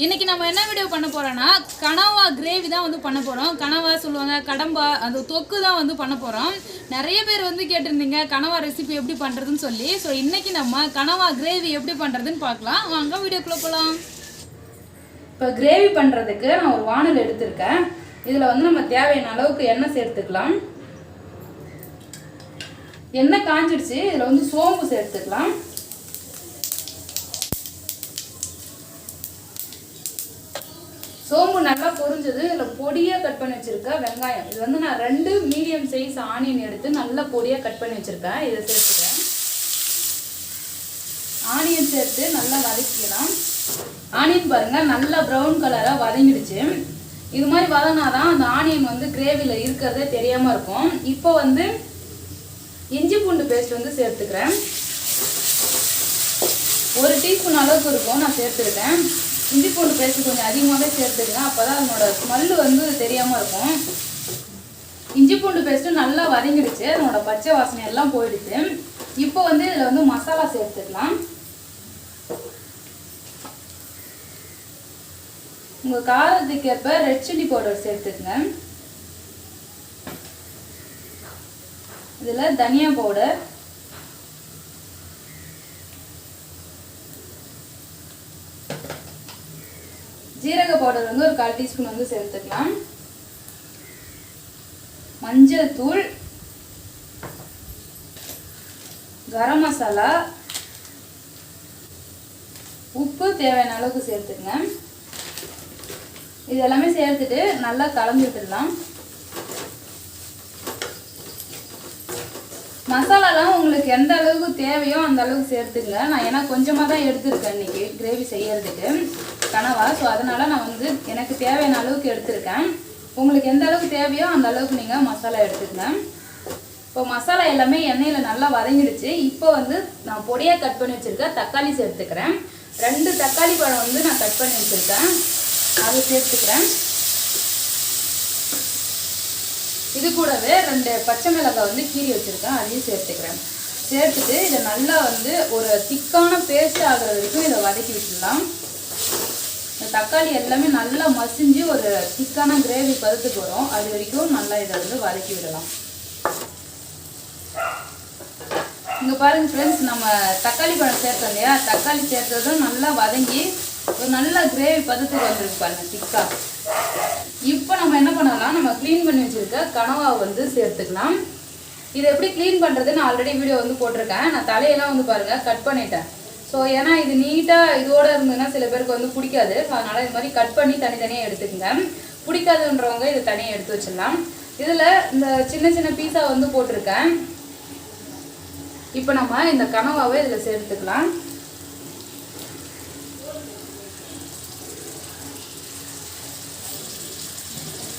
இன்னைக்கு நம்ம என்ன வீடியோ பண்ண போறோம்னா கனவா கிரேவி தான் வந்து பண்ண போறோம். கனவா சொல்லுவாங்க, கடம்பா, அந்த தொக்கு தான் வந்து பண்ண போறோம். நிறைய பேர் வந்து கேட்டிருந்தீங்க கனவா ரெசிபி எப்படி பண்றதுன்னு சொல்லி. ஸோ இன்னைக்கு நம்ம கனவா கிரேவி எப்படி பண்றதுன்னு பார்க்கலாம். வாங்க வீடியோக்குள்ள போகலாம். இப்போ கிரேவி பண்றதுக்கு நான் ஒரு வானல் எடுத்திருக்கேன். இதில் வந்து நம்ம தேவையான அளவுக்கு எண்ணெய் சேர்த்துக்கலாம். எண்ணெய் காஞ்சிடுச்சு. இதில் வந்து சோம்பு சேர்த்துக்கலாம். சோம்பு நல்லா பொரிஞ்சது. இதில் பொடியாக கட் பண்ணி வச்சுருக்க வெங்காயம், இது வந்து நான் 2 மீடியம் சைஸ் ஆனியன் எடுத்து நல்லா பொடியாக கட் பண்ணி வச்சுருக்கேன். இதை சேர்த்துக்கிறேன். ஆனியன் சேர்த்து நல்லா வதக்கிக்கலாம். ஆனியன் பாருங்கள் நல்லா ப்ரௌன் கலராக வதங்கிடுச்சு. இது மாதிரி வதங்கினாதான் அந்த ஆனியன் வந்து கிரேவியில் இருக்கிறதே தெரியாமல் இருக்கும். இப்போ வந்து இஞ்சி பூண்டு பேஸ்ட் வந்து சேர்த்துக்கிறேன். 1 டீஸ்பூன் அளவுக்கு இருக்கும் நான் சேர்த்துருக்கேன். இஞ்சி பூண்டு பேஸ்ட் கொஞ்சம் அதிகமாகவே சேர்த்துக்கங்க, அப்போ தான் அதனோட ஸ்மெல்லு வந்து தெரியாமல் இருக்கும். இஞ்சி பூண்டு பேஸ்ட்டு நல்லா வதங்கிடுச்சு. அதனோட பச்சை வாசனை எல்லாம் போயிடுச்சு. இப்போ வந்து இதில் வந்து மசாலா சேர்த்துக்கலாம். உங்கள் காரத்துக்கு ஏற்ப ரெட் சில்லி பவுடர் சேர்த்துக்குங்க. இதில் தனியா பவுடர், ஜீரக பவுடர் வந்து ஒரு 1/4 டீஸ்பூன் வந்து சேர்த்துக்கலாம். மஞ்சள் தூள், கரம் மசாலா, உப்பு தேவையான அளவுக்கு சேர்த்துக்கங்க. இது எல்லாமே சேர்த்துட்டு நல்லா கலந்து விட்டுடலாம். மசாலாலாம் உங்களுக்கு எந்த அளவுக்கு தேவையோ அந்த அளவுக்கு சேர்த்துக்கங்க. நான் ஏன்னா கொஞ்சமாக தான் எடுத்துருக்கேன் இன்னைக்கு கிரேவி செய்யறதுக்கு கனவா. ஸோ அதனால நான் வந்து எனக்கு தேவையான அளவுக்கு எடுத்திருக்கேன். உங்களுக்கு எந்த அளவுக்கு தேவையோ அந்த அளவுக்கு நீங்கள் மசாலா எடுத்துக்கங்க. இப்போ மசாலா எல்லாமே எண்ணெயில் நல்லா வதங்கிடுச்சு. இப்போ வந்து நான் பொடியாக கட் பண்ணி வச்சுருக்கேன் தக்காளி சேர்த்துக்கிறேன். 2 தக்காளி பழம் வந்து நான் கட் பண்ணி வச்சுருக்கேன், அதை சேர்த்துக்கிறேன். இது கூடவே 2 பச்சை மிளகாய் வந்து கீறி வச்சுருக்கேன், அதையும் சேர்த்துக்கிறேன். சேர்த்துட்டு இதை நல்லா வந்து ஒரு திக்கான பேஸ்ட் ஆகிற வரைக்கும் இதை வதக்கி விட்டுடலாம். இந்த தக்காளி எல்லாமே நல்லா மசிஞ்சு ஒரு திக்கான கிரேவி பதத்துக்கு வரும். அது வரைக்கும் நல்லா இதை வந்து வதக்கி விடலாம். இங்கே பாருங்கள் ஃப்ரெண்ட்ஸ், நம்ம தக்காளி பழம் சேர்த்தோம் இல்லையா, தக்காளி சேர்த்ததும் நல்லா வதங்கி ஒரு நல்ல கிரேவி பதத்துக்கு வந்துருக்கு பாருங்கள் திக்கா. இப்போ நம்ம என்ன பண்ணலாம், நம்ம க்ளீன் பண்ணி வச்சுருக்க கனவா வந்து சேர்த்துக்கலாம். இதை எப்படி க்ளீன் பண்ணுறதுன்னு ஆல்ரெடி வீடியோ வந்து போட்டிருக்கேன். நான் தலையெல்லாம் வந்து பாருங்கள் கட் பண்ணிட்டேன். ஸோ ஏன்னா இது நீட்டாக இதோடு இருந்ததுன்னா சில பேருக்கு வந்து பிடிக்காது. ஸோ அதனால் இது மாதிரி கட் பண்ணி தனித்தனியாக எடுத்துக்கங்க. பிடிக்காதுன்றவங்க இதை தனியாக எடுத்து வச்சிடலாம். இதில் இந்த சின்ன சின்ன பீஸா வந்து போட்டிருக்கேன். இப்போ நம்ம இந்த கனவாவை இதில் சேர்த்துக்கலாம்.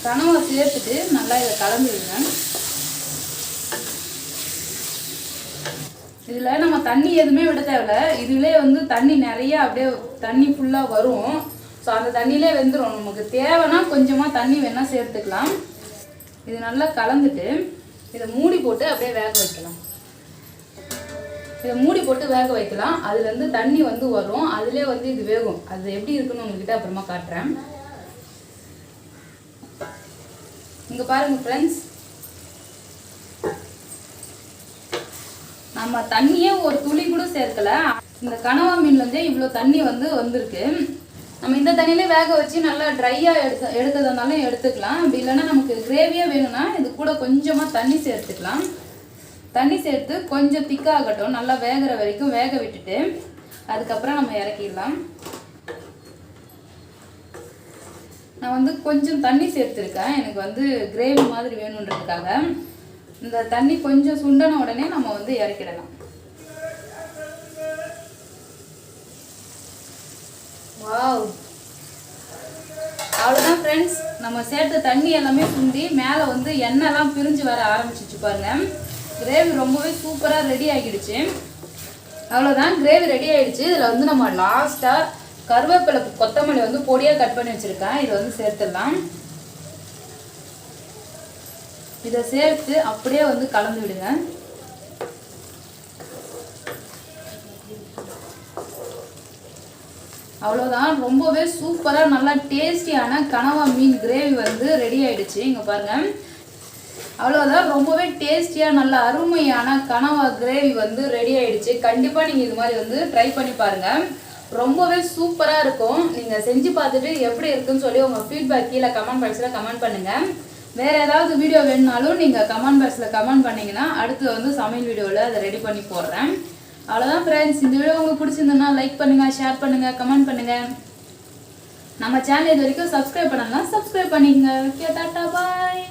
கனவா சேர்த்துட்டு நல்லா இதை கலந்து விடுங்க. இதில் நம்ம தண்ணி எதுவுமே விட தேவையில்ல. இதுலேயே வந்து தண்ணி நிறைய அப்படியே தண்ணி ஃபுல்லாக வரும். ஸோ அந்த தண்ணியிலே வெந்துடும். நமக்கு தேவைன்னா கொஞ்சமாக தண்ணி வேணால் சேர்த்துக்கலாம். இது நல்லா கலந்துட்டு இதை மூடி போட்டு அப்படியே வேக வைக்கலாம். இதை மூடி போட்டு வேக வைக்கலாம். அதுலேருந்து தண்ணி வந்து வரும், அதிலே வந்து இது வேகும். அது எப்படி இருக்குன்னு உங்ககிட்ட அப்புறமா காட்டுறேன். இங்கே பாருங்கள் ஃப்ரெண்ட்ஸ், நம்ம தண்ணியே ஒரு துளி கூட சேர்க்கல. இந்த கனவா மீன்லேருந்தே இவ்வளோ தண்ணி வந்து வந்திருக்கு. நம்ம இந்த தண்ணியிலே வேக வச்சு நல்லா ட்ரையாக எடுத்ததுனாலும் எடுத்துக்கலாம். அப்படி இல்லைன்னா நமக்கு கிரேவியாக வேணும்னா இது கூட கொஞ்சமாக தண்ணி சேர்த்துக்கலாம். தண்ணி சேர்த்து கொஞ்சம் திக்காகட்டும், நல்லா வேகிற வரைக்கும் வேக விட்டுட்டு அதுக்கப்புறம் நம்ம இறக்கிடலாம். நான் வந்து கொஞ்சம் தண்ணி சேர்த்துருக்கேன், எனக்கு வந்து கிரேவி மாதிரி வேணுன்றதுக்காக. இந்த தண்ணி கொஞ்சம் சுண்டன உடனே நம்ம வந்து இறக்கிடலாம். வாவ், அவ்வளோதான் ஃப்ரெண்ட்ஸ். நம்ம சேர்த்த தண்ணி எல்லாமே சுண்டி மேலே வந்து எண்ணெய்லாம் பிரிஞ்சு வர ஆரம்பிச்சிச்சு பாருங்க. கிரேவி ரொம்பவே சூப்பராக ரெடி ஆகிடுச்சு. அவ்வளோதான், கிரேவி ரெடி ஆகிடுச்சு. இதில் வந்து நம்ம லாஸ்ட்டாக கருவேப்பிலை கொத்தமல்லி வந்து பொடியாக கட் பண்ணி வச்சுருக்கேன், இதை வந்து சேர்த்துடலாம். இதை சேர்த்து அப்படியே வந்து கலந்து விடுங்க. அவ்வளோதான், ரொம்பவே சூப்பராக நல்லா டேஸ்டியான கனவா மீன் கிரேவி வந்து ரெடி ஆயிடுச்சு. இங்கே பாருங்கள், அவ்வளோதான், ரொம்பவே டேஸ்டியாக நல்ல அருமையான கனவா கிரேவி வந்து ரெடி ஆயிடுச்சு. கண்டிப்பாக நீங்கள் இது மாதிரி வந்து ட்ரை பண்ணி பாருங்கள், ரொம்பவே சூப்பராக இருக்கும். நீங்கள் செஞ்சு பார்த்துட்டு எப்படி இருக்குன்னு சொல்லி உங்கள் ஃபீட்பேக் கீழே கமெண்ட் பாக்ஸில் கமெண்ட் பண்ணுங்கள். வேறு ஏதாவது வீடியோ வேணுனாலும் நீங்கள் கமெண்ட் பாக்ஸில் கமெண்ட் பண்ணிங்கன்னா அடுத்து வந்து சமையல் வீடியோவில் அதை ரெடி பண்ணி போடுறேன். அவ்வளோதான் ஃப்ரெண்ட்ஸ், இந்த வீடியோ உங்களுக்கு பிடிச்சிருந்ததுன்னா லைக் பண்ணுங்கள், ஷேர் பண்ணுங்கள், கமெண்ட் பண்ணுங்கள். நம்ம சேனல் இது வரைக்கும் சப்ஸ்கிரைப் பண்ணலாம், சப்ஸ்கிரைப் பண்ணிக்கங்க. ஓகே, டாட்டா, பாய்.